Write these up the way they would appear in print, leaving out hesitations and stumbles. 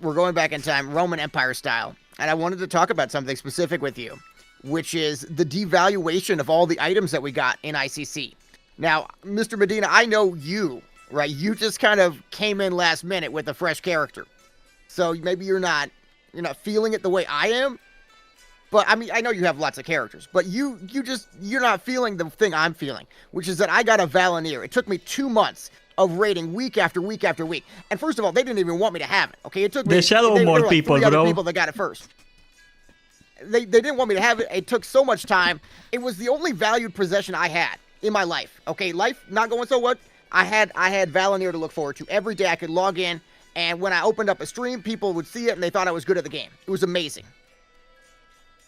we're going back in time, Roman Empire style. And I wanted to talk about something specific with you, which is the devaluation of all the items that we got in ICC. Now, Mr. Medina, I know you, right? You just kind of came in last minute with a fresh character. So maybe you're not feeling it the way I am. But I mean, I know you have lots of characters, but you're not feeling the thing I'm feeling, which is that I got a Valenier. It took me 2 months of raiding week after week after week. And first of all, they didn't even want me to have it. Okay, it took me. The Shadowmoor like people, three other bro. people that got it first. They didn't want me to have it. It took so much time. It was the only valued possession I had in my life. Okay, life not going so well. I had Valenier to look forward to every day. I could log in, and when I opened up a stream, people would see it and they thought I was good at the game. It was amazing.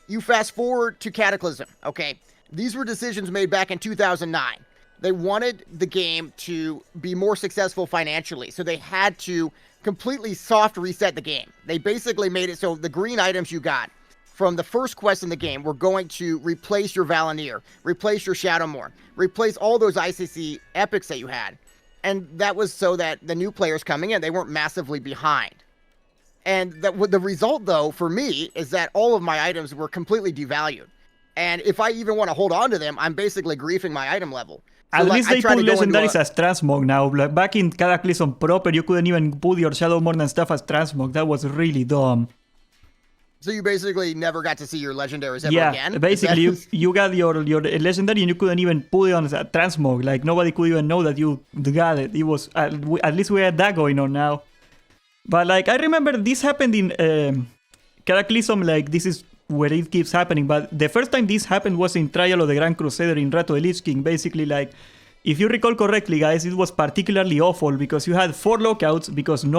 You fast forward to Cataclysm, okay? These were decisions made back in 2009. They wanted the game to be more successful financially, so they had to completely soft reset the game. They basically made it so the green items you got from the first quest in the game were going to replace your Valenier, replace your Shadowmoor, replace all those ICC epics that you had. And that was so that the new players coming in, they weren't massively behind. And the result, though, for me, is that all of my items were completely devalued. And if I even want to hold on to them, I'm basically griefing my item level. So At least they put legendaries as transmog now. Like back in Cataclysm proper, you couldn't even put your Shadowmoor and stuff as transmog. That was really dumb. So you basically never got to see your legendaries ever again? Yeah, basically you got your legendary and you couldn't even put it on as a transmog. Like nobody could even know that you got it. It was at least we had that going on now. But like I remember this happened in Cataclysm. Like this is where it keeps happening. But the first time this happened was in Trial of the Grand Crusader in Wrath of the Lich King. Basically, like if you recall correctly, guys, it was particularly awful because you had 4 lockouts because 10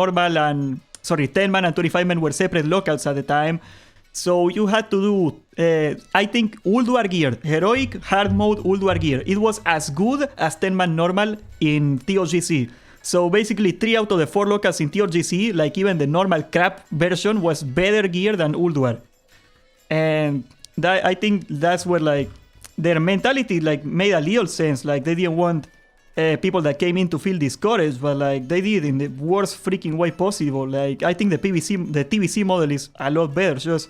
man and 25 men were separate lockouts at the time. So you had to do, I think, Ulduar gear, heroic, hard mode, Ulduar gear. It was as good as 10 man normal in TOGC. So basically 3 out of the 4 lockouts in TOGC, like even the normal crap version, was better gear than Ulduar. And I think that's where like their mentality like made a little sense. Like they didn't want people that came in to feel discouraged, but like they did in the worst freaking way possible. Like I think the TBC model is a lot better. Just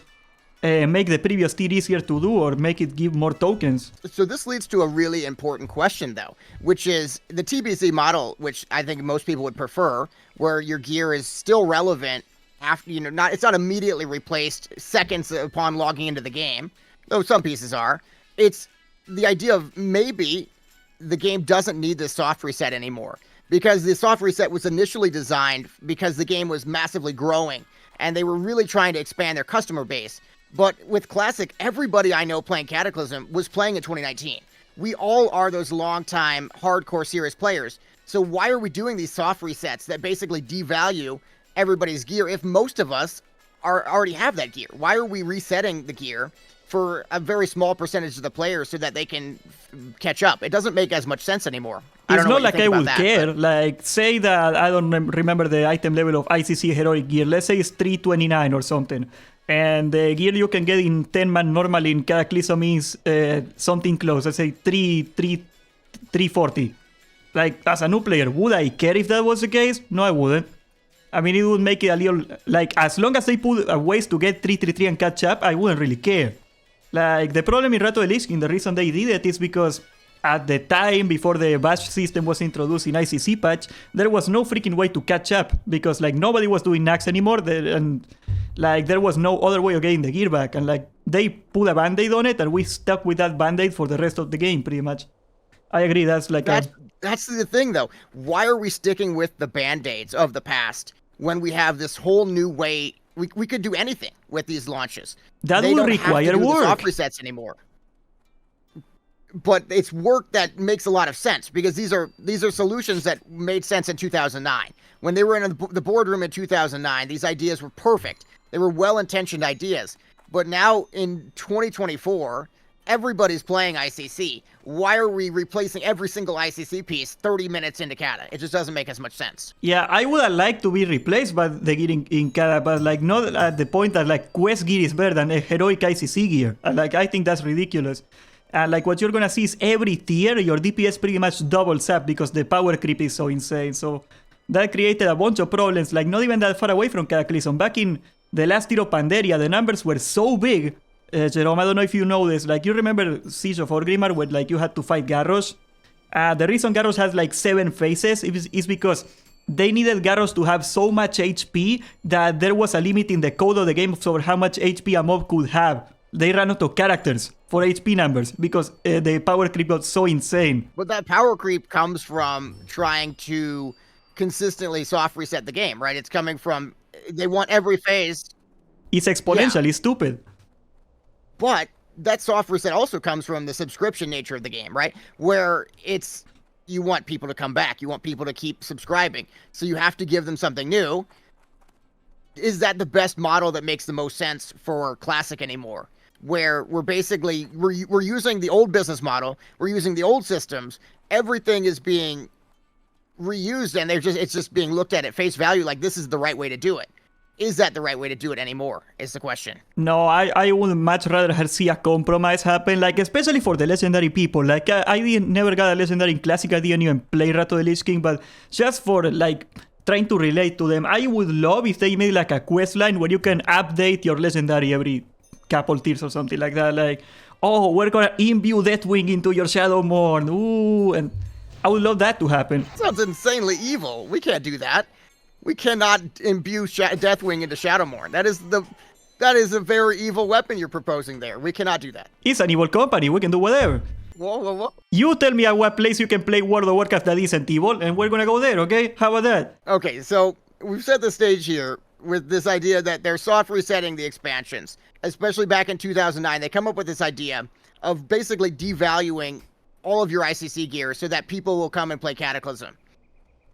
make the previous tier easier to do or make it give more tokens. So this leads to a really important question though, which is the TBC model, which I think most people would prefer, where your gear is still relevant after, it's not immediately replaced seconds upon logging into the game, though some pieces are. It's the idea of maybe the game doesn't need this soft reset anymore, because the soft reset was initially designed because the game was massively growing and they were really trying to expand their customer base. But with Classic, everybody I know playing Cataclysm was playing in 2019. We all are those long-time hardcore serious players. So why are we doing these soft resets that basically devalue everybody's gear if most of us already have that gear? Why are we resetting the gear for a very small percentage of the players so that they can catch up? It doesn't make as much sense anymore. It's not like I would care. Like, say that I don't remember the item level of ICC heroic gear. Let's say it's 329 or something. And the gear you can get in 10 man normally in Cataclysm is something close. Let's say 340. Like, as a new player, would I care if that was the case? No, I wouldn't. I mean, it would make it a little, like, as long as they put ways to get 333 and catch up, I wouldn't really care. Like, the problem in Wrath of the Lich King, the reason they did it is because at the time, before the bash system was introduced in ICC patch, there was no freaking way to catch up, because, like, nobody was doing Nax anymore, and, like, there was no other way of getting the gear back, and, like, they put a band-aid on it, and we stuck with that band-aid for the rest of the game, pretty much. I agree, that's the thing, though. Why are we sticking with the band-aids of the past when we have this whole new way? We could do anything with these launches. That would require work. The soft resets anymore. But it's work that makes a lot of sense, because these are solutions that made sense in 2009. When they were in the boardroom in 2009, these ideas were perfect. They were well-intentioned ideas. But now in 2024, everybody's playing ICC. Why are we replacing every single ICC piece 30 minutes into Cata? It just doesn't make as much sense. Yeah, I would have liked to be replaced by the gear in Cata, but like not at the point that like quest gear is better than a heroic ICC gear. Like I think that's ridiculous. And like what you're gonna see is every tier your DPS pretty much doubles up because the power creep is so insane. So that created a bunch of problems, like not even that far away from Cataclysm. Back in the last year of Pandaria, the numbers were so big. Jerome, I don't know if you know this. Like, you remember Siege of Orgrimmar, where like you had to fight Garrosh? The reason Garrosh has like 7 phases is because they needed Garrosh to have so much HP that there was a limit in the code of the game over how much HP a mob could have. They ran out of characters for HP numbers because the power creep got so insane. But that power creep comes from trying to consistently soft reset the game, right? It's coming from, they want every phase. It's exponentially stupid. But that soft reset also comes from the subscription nature of the game, right? Where it's, you want people to come back. You want people to keep subscribing. So you have to give them something new. Is that the best model that makes the most sense for Classic anymore? Where we're basically, we're using the old business model. We're using the old systems. Everything is being reused and it's just being looked at face value like this is the right way to do it. Is that the right way to do it anymore, is the question. No, I would much rather see a compromise happen, like especially for the legendary people. Like I never got a legendary in Classic, I didn't even play Rato the Lich King, but just for like trying to relate to them, I would love if they made like a quest line where you can update your legendary every couple tiers or something like that. Like, oh, we're gonna imbue Deathwing into your Shadowmourne, ooh, and I would love that to happen. Sounds insanely evil. We can't do that. We cannot imbue Deathwing into Shadowmourne. That is a very evil weapon you're proposing there. We cannot do that. It's an evil company. We can do whatever. Whoa. You tell me at what place you can play World of Warcraft that isn't evil, and we're gonna go there, okay? How about that? Okay, so we've set the stage here with this idea that they're soft resetting the expansions. Especially back in 2009, they come up with this idea of basically devaluing all of your ICC gear so that people will come and play Cataclysm.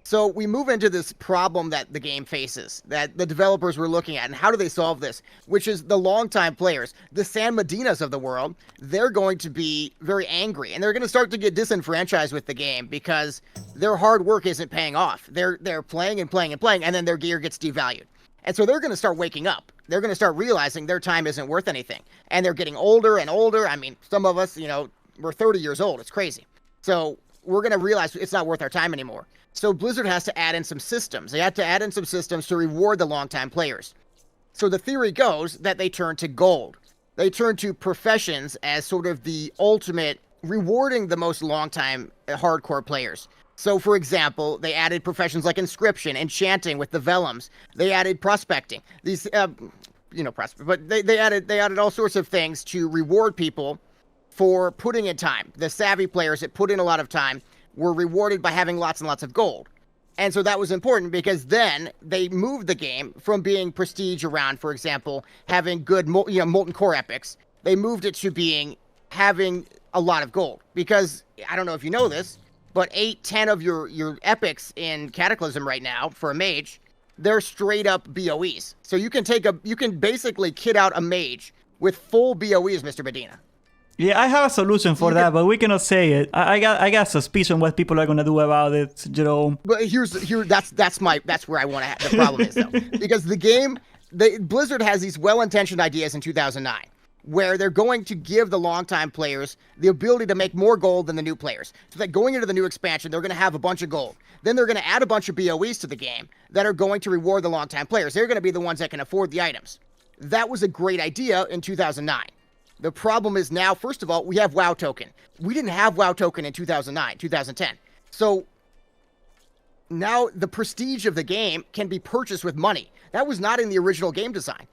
So we move into this problem that the game faces, that the developers were looking at, and how do they solve this? Which is the longtime players, the San Medinas of the world, they're going to be very angry, and they're going to start to get disenfranchised with the game because their hard work isn't paying off. They're playing and playing and playing, and then their gear gets devalued. And so they're going to start waking up. They're going to start realizing their time isn't worth anything. And they're getting older and older. I mean, some of us, we're 30 years old. It's crazy. So we're going to realize it's not worth our time anymore. So Blizzard has to add in some systems. They have to add in some systems to reward the longtime players. So the theory goes that they turn to gold. They turn to professions as sort of the ultimate rewarding the most longtime hardcore players. So, for example, they added professions like inscription, enchanting with the vellums. They added prospecting. These, but they added all sorts of things to reward people for putting in time. The savvy players that put in a lot of time were rewarded by having lots and lots of gold. And so that was important because then they moved the game from being prestige around, for example, having good, molten core epics. They moved it to having a lot of gold. Because, I don't know if you know this, but 8-10 of your epics in Cataclysm right now for a mage, they're straight up BOEs. So you can basically kit out a mage with full BOEs, Mr. Medina. Yeah, I have a solution for that, but we cannot say it. I got suspicion what people are gonna do about it, Jerome. But that's where I want to. The problem is though, because Blizzard has these well-intentioned ideas in 2009, where they're going to give the longtime players the ability to make more gold than the new players. So that going into the new expansion, they're going to have a bunch of gold. Then they're going to add a bunch of BOEs to the game that are going to reward the longtime players. They're going to be the ones that can afford the items. That was a great idea in 2009. The problem is now, first of all, we have WoW Token. We didn't have WoW Token in 2009, 2010. So now the prestige of the game can be purchased with money. That was not in the original game design.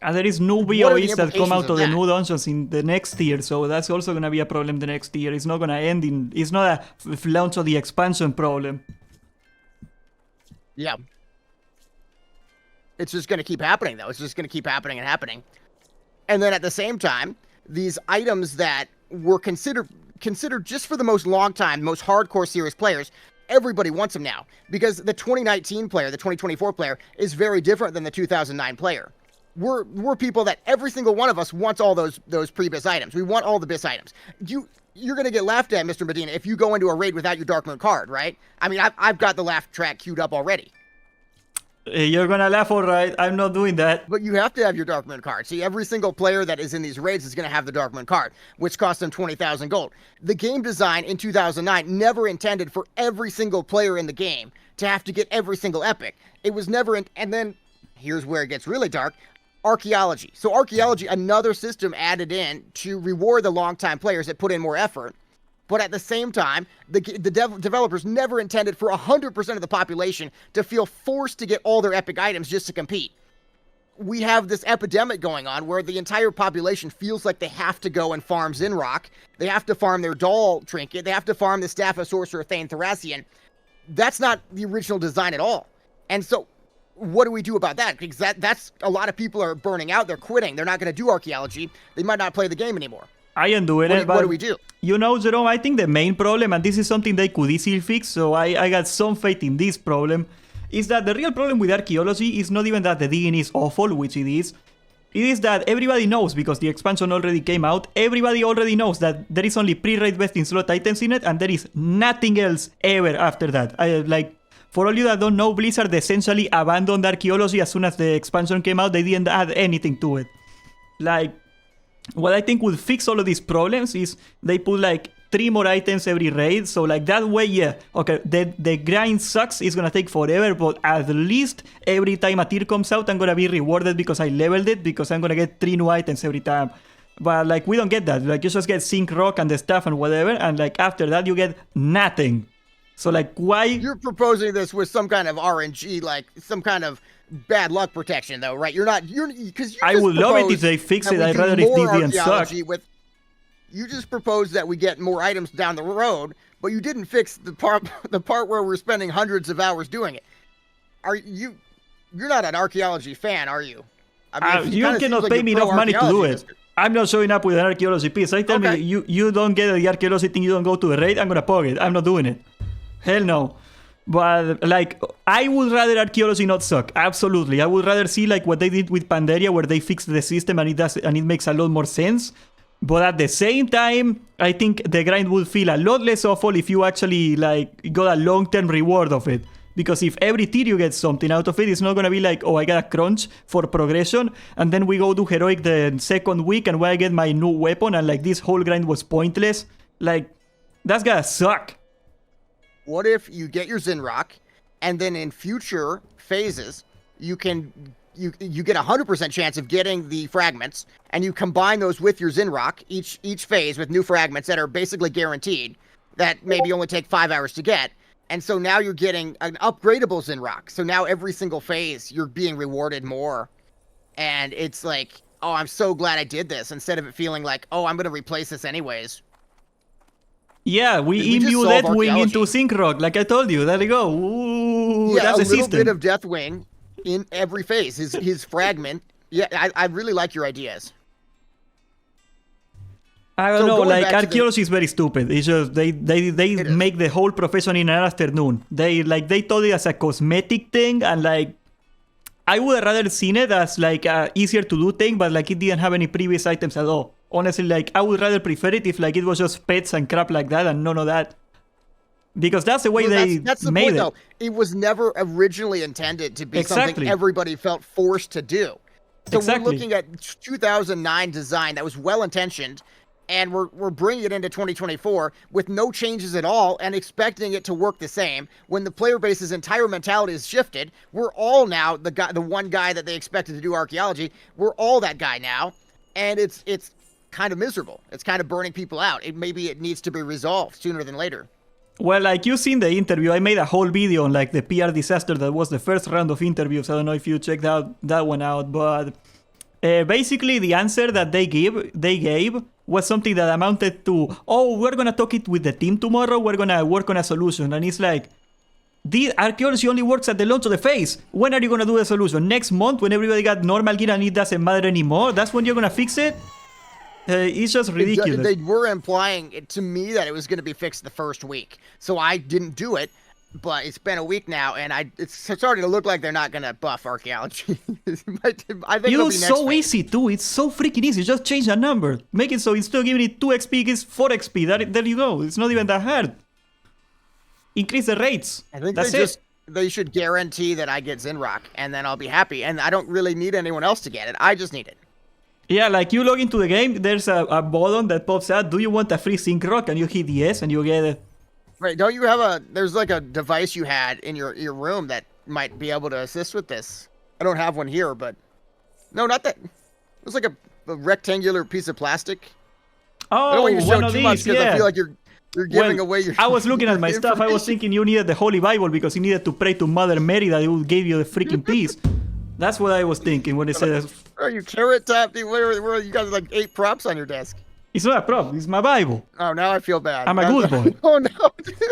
And there is new BOEs that come out of the new dungeons in the next year, so that's also going to be a problem the next year. It's not going to end it's not a launch of the expansion problem. Yeah. It's just going to keep happening, though. It's just going to keep happening and happening. And then at the same time, these items that were considered just for the most most hardcore serious players, everybody wants them now. Because the 2019 player, the 2024 player, is very different than the 2009 player. We're people that every single one of us wants all those Prebis items. We want all the BIS items. You're going to get laughed at, Mr. Medina, if you go into a raid without your Darkmoon card, right? I mean, I've got the laugh track queued up already. You're going to laugh, all right. I'm not doing that. But you have to have your Darkmoon card. See, every single player that is in these raids is going to have the Darkmoon card, which costs them 20,000 gold. The game design in 2009 never intended for every single player in the game to have to get every single epic. It was never, and then here's where it ggets really dark. Archaeology. So archaeology, another system added in to reward the longtime players that put in more effort. But at the same time, the developers never intended for 100% of the population to feel forced to get all their epic items just to compete. We have this epidemic going on where the entire population feels like they have to go and farm Zinrock. They have to farm their doll trinket. They have to farm the Staff of Sorcerer Thane Thracian. That's not the original design at all. And so what do we do about that? Because that's a lot of people are burning out. They're quitting. They're not going to do archaeology. They might not play the game anymore. I am doing it, but what do we do? You know, Jerome, I think the main problem, and this is something they could easily fix, so I got some faith in this problem, is that the real problem with archaeology is not even that the digging is awful, which it is. It is that everybody knows, because the expansion already came out, everybody already knows that there is only pre-raid vesting slot items in it, and there is nothing else ever after that. For all you that don't know, Blizzard essentially abandoned archaeology as soon as the expansion came out. They didn't add anything to it. What I think would fix all of these problems is they put 3 more items every raid. So that way, yeah, okay, the grind sucks. It's gonna take forever, but at least every time a tier comes out, I'm gonna be rewarded because I leveled it, because I'm gonna get 3 new items every time. But we don't get that. You just get Sync Rock and the stuff and whatever, and after that you get nothing. So why? You're proposing this with some kind of RNG, some kind of bad luck protection, though, right? Because I would love it if they fix it. I'd rather if this didn't suck. You just proposed that we get more items down the road, but you didn't fix the part where we're spending hundreds of hours doing it. You're not an archaeology fan, are you? I mean, you cannot pay me enough money to do it. I'm not showing up with an archaeology piece. I tell me you don't get the archaeology thing, you don't go to the raid, I'm gonna pog it. I'm not doing it. Hell no. But I would rather archaeology not suck. Absolutely. I would rather see what they did with Pandaria, where they fixed the system and it makes a lot more sense. But at the same time, I think the grind would feel a lot less awful if you actually got a long-term reward of it. Because if every tier you get something out of it, it's not gonna be oh, I got a crunch for progression, and then we go do heroic the second week and where I get my new weapon and this whole grind was pointless. That's gonna suck. What if you get your Zinrock, and then in future phases, you get a 100% chance of getting the fragments, and you combine those with your Zinrock each phase with new fragments that are basically guaranteed, that maybe only take 5 hours to get. And so now you're getting an upgradable Zinrock. So now every single phase, you're being rewarded more. And it's oh, I'm so glad I did this, instead of it feeling oh, I'm going to replace this anyways. Yeah, we imbue Deathwing into Sync Rock, like I told you. There you go. Ooh, yeah, that's a little system. Bit of Deathwing in every phase. His fragment. Yeah, I really like your ideas. I don't know, archaeology is very stupid. It's just they make the whole profession in an afternoon. They told it as a cosmetic thing, and I would have rather seen it as a easier to do thing, but it didn't have any previous items at all. Honestly, I would rather prefer it if it was just pets and crap like that and none of that. Because that's the way that's the made point, it. Though. It was never originally intended to be something everybody felt forced to do. So we're looking at 2009 design that was well-intentioned, and we're bringing it into 2024 with no changes at all and expecting it to work the same. When the player base's entire mentality is shifted, we're all now the one guy that they expected to do archaeology. We're all that guy now, and it's kind of miserable. It's kind of burning people out. Maybe it needs to be resolved sooner than later. Well, you seen the interview, I made a whole video on the PR disaster that was the first round of interviews. I don't know if you checked that one out, but basically the answer that they gave was something that amounted to, oh, we're gonna talk it with the team tomorrow, we're gonna work on a solution. And it's the archaeology only works at the launch of the phase. When are you gonna do the solution? Next month, when everybody got normal gear and it doesn't matter anymore? That's when you're gonna fix it? It's just ridiculous. They were implying to me that it was going to be fixed the first week. So I didn't do it, but it's been a week now, and it's starting to look like they're not going to buff archaeology. I think it'll be so phase. Easy, too. It's so freaking easy. Just change the number. Make it so instead of giving it 2 XP, it's 4 XP. There you go. It's not even that hard. Increase the rates. I think That's they should guarantee that I get Zinrock, and then I'll be happy. And I don't really need anyone else to get it. I just need it. Yeah, you log into the game, there's a button that pops out, do you want a free sync rock? And you hit yes, and you get Wait, don't you have there's like a device you had in your room that might be able to assist with this? I don't have one here, but no, not that. It was like a rectangular piece of plastic. I don't Oh, want you to show one of too much these, because I yeah. feel like you're giving away your. I was looking at my your stuff. I was information. thinking you needed the Holy Bible because you needed to pray to Mother Mary that it would give you the freaking peace. That's what I was thinking when it said Are you carrot top? Where you got like 8 props on your desk? it's not a prop. It's my Bible. Oh, now I feel bad. I'm a good boy. Oh no, dude.